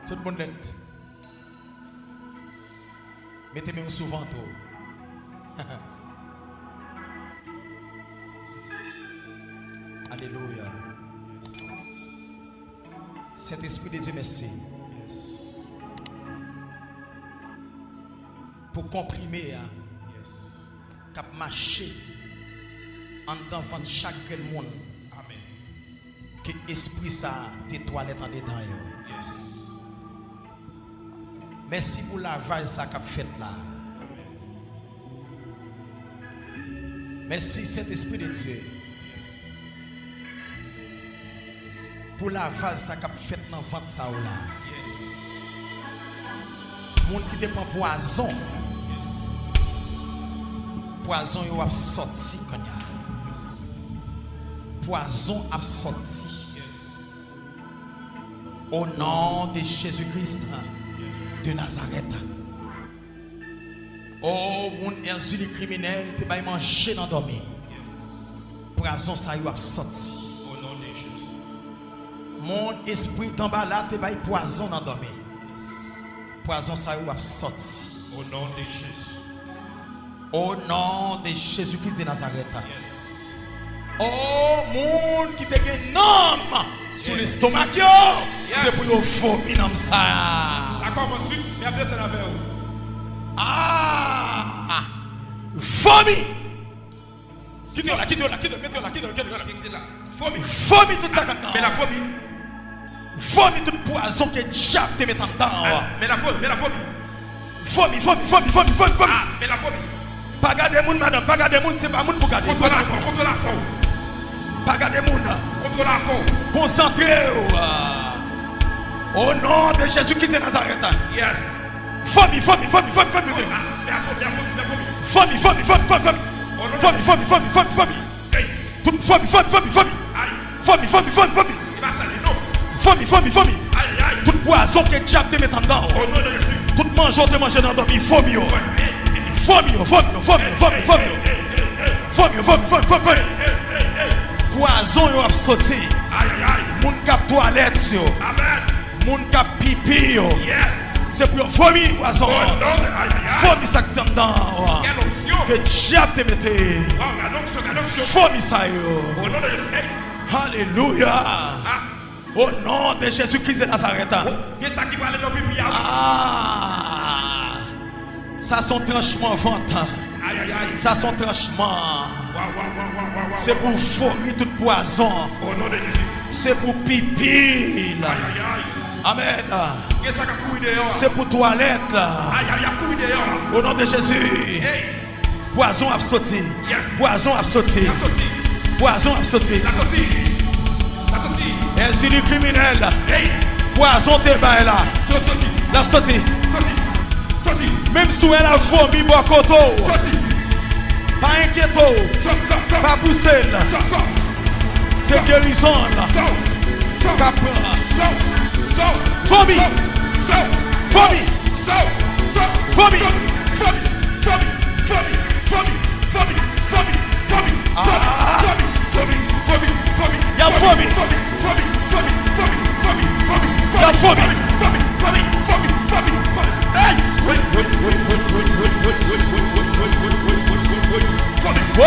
Tout le monde net. Mettez-moi souvent tout. Alléluia. Cet esprit de Dieu, merci. Pour comprimer, cap marcher en devant chaque monde. Amen. Que esprit ça, des toilettes en dedans. Yes. Merci pour la lavage ça qu'a fait là. Merci cet esprit de Dieu. Pour la lavage ça qu'a fait dans ventre ça là. Yes. Monde qui te prend poison. Poison yo a sorti quand ya. Poison a sorti. Yes. Au nom de Jésus-Christ de Nazareth. Oh, mon insulte criminel, te bay manger dans dormir. Poison ça yo a sorti. Au nom de Jésus. Mon esprit d'en bas là te bay poison dans dormir. Poison ça yo a sorti. Au nom de Jésus. Au nom de Jésus-Christ de Nazareth. Yes. Oh, moun qui te gen nom sur l'estomac yo. C'est pour yo vomir dans ça. Ça commence, mais après c'est la veille. Ah! Vomi! Quitte-le là, mettez-le là. Fomi. Vomi tout ça maintenant. Mais la fomi. Vomi tout poison que diable te met en dedans. Mais la fomi. Vomi. Ah, mais la fomi. Pas garder moun madame, pas garder moun, c'est pas moun pour garder. Contre la fond. Pas garder moun. Contre la fond. Concentrez-vous. Au nom de Jésus-Christ de Nazareth. Yes. Vomi. Mais la fomi. Vomi. Hey. Tout vomi. Aïe. Vomi. Il va salir, non. Vomi. Aïe. Tout poison que diable te met en dedans. Au nom de Jésus. Tout mangeon te mange dans dormi. Vomi. Poison yo a sorti. Aïe. Moun kap toilette yo. Amen. Moun kap pipi yo. Yes. C'est pour vomi poison. Au nom de aïe. Vomi ça que dedans. Quelle onction. Que diable te mette. Oh, la onction. Vomi ça yo. Au nom de Jésus. Hey. Alléluia. Ah. Au nom de Jésus-Christ de Nazareth. Qu'est-ce qui va aller dans le pipi? Ah. Ça son tranchement vente. Aïe. Ça son tranchement. Waouh. C'est pour vomir tout poison. Au nom de Jésus. C'est pour pipi. Aïe. Amen. Qu'est-ce qui a couillé dehors? C'est pour toilette. Aïe, couillé dehors. Au nom de Jésus. Hey. Poison a sauté. Yes. Poison a sauté. La sortie. Poison a sauté. La sortie. Ainsi le criminel. Hey. Poison te bail là. Sortie. La sauté. Sortie. Même si elle a vomi bois coteau. Sortie. Pas inquiéto. Sors. Pas pousser là. Sors. C'est guérison là. Sors. Capra. Sors. Vomi. Vomi. Vomi. Y'a vomi. Y'a vomi. Hey. Oui.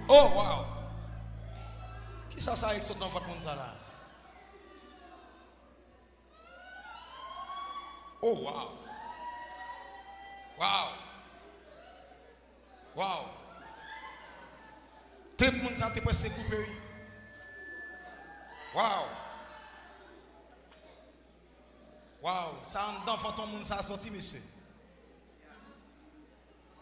Oh wow. Qui ça avec ce dans votre monde ça là? Oh wow. Tout le monde ça te presque coupé. Wow, ça en d'enfant ton monde ça a sorti monsieur.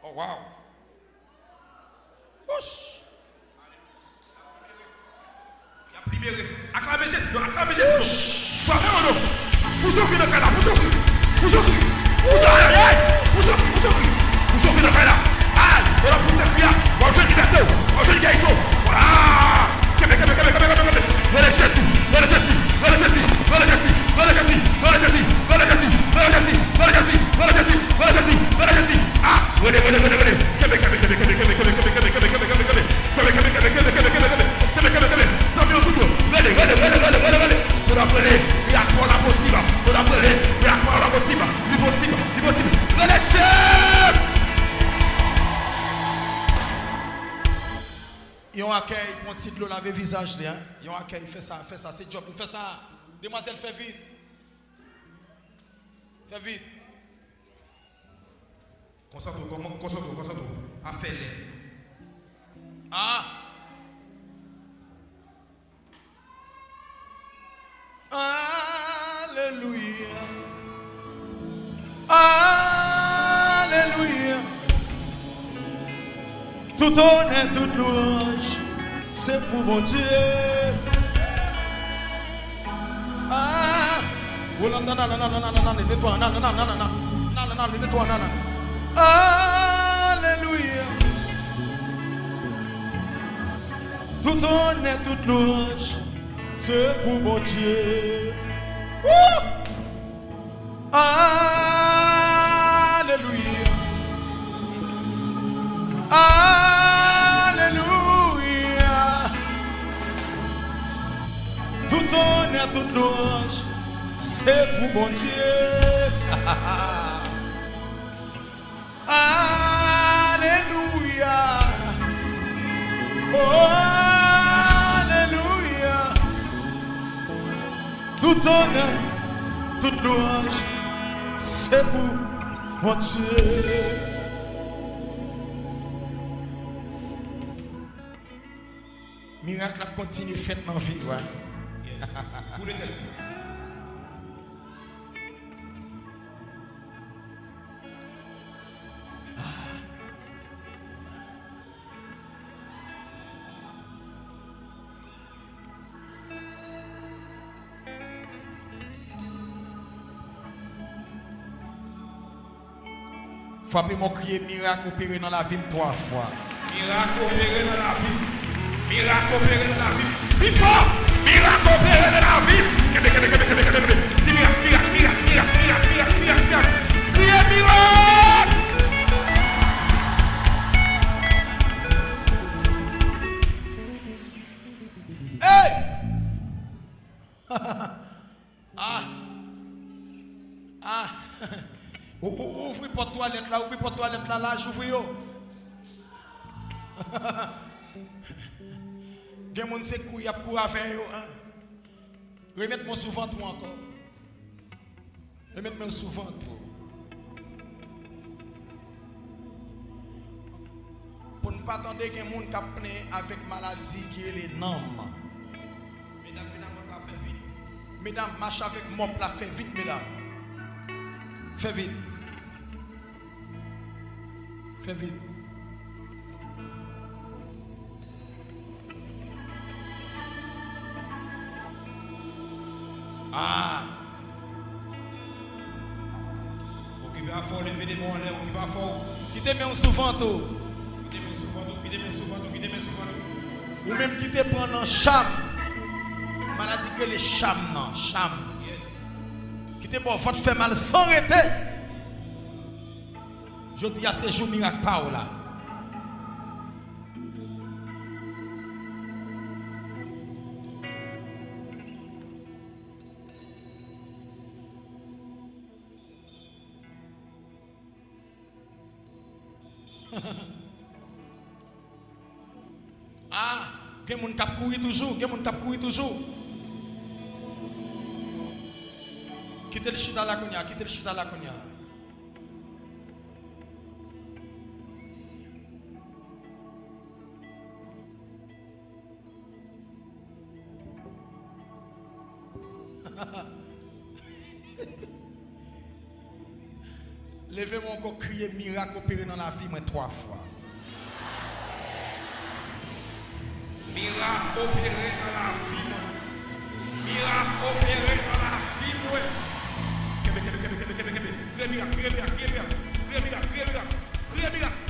Oh wow. Ouch. Il a libéré. Acclamez Jésus. Sois vraiment non. Vous ouvrez le cas là. Vous ouvrez le cas là. Voilà pour cette prière. Bonjour liberté. Bonjour guérison. Voilà. Yon accueil pour un petit de l'eau laver visage là. Yon accueil fait ça, c'est job, fait ça. Demoiselle fait vite. Fais vite. Concentre-toi. A fait les. Ah. Alléluia. Alléluia. Tout honneur, toute louange, c'est pour mon Dieu. Ah. Oh non, nettoie, nettoie, Alléluia. Tout honneur, toute louange, c'est pour mon Dieu. Alléluia. Alléluia. Tout honneur, toute louange, c'est pour mon Dieu. Alléluia. Oh, alléluia. Tout honneur, toute louange, c'est pour mon Dieu. Miracle a continué fait dans la vie, ouais. Yes. Pour l'éternel. Frappez mon crier miracle opéré dans la vie 3 fois. Miracle opéré dans la vie. Miracle opéré dans la vie. Plus fort. Miracle opéré dans la vie. C'est miracle. Criez miracle. Hey! Ouvrez pour toilette là, là, j'ouvre yo. Gen moun se kou y a kou avec yo. Remettez-moi souvent toi encore. Remettez-moi souvent toi. Pour ne pas attendre que moun qui plein avec maladie qui est les noms. Mesdames, marche avec moi, la fait vite, mesdames. Fais vite. Fais vite. Ah. Occupez à fort, levez des mains en l'air, occupez à fort. Qui te met un souvent tout. Qui te met souvent. Ou même qui te prend un cham. Maladie que les cham, non, cham. Yes. Qui te bon, faut te faire mal sans arrêter. Je dis à ces jours miracle pas là. Ah, il y a des gens qui courent toujours, Quittez le chita la kounya, Levez-moi encore crier miracle opéré dans la vie, moi 3 fois. Miracle opéré dans la vie. Miracle opéré dans la vie. Criez miracle.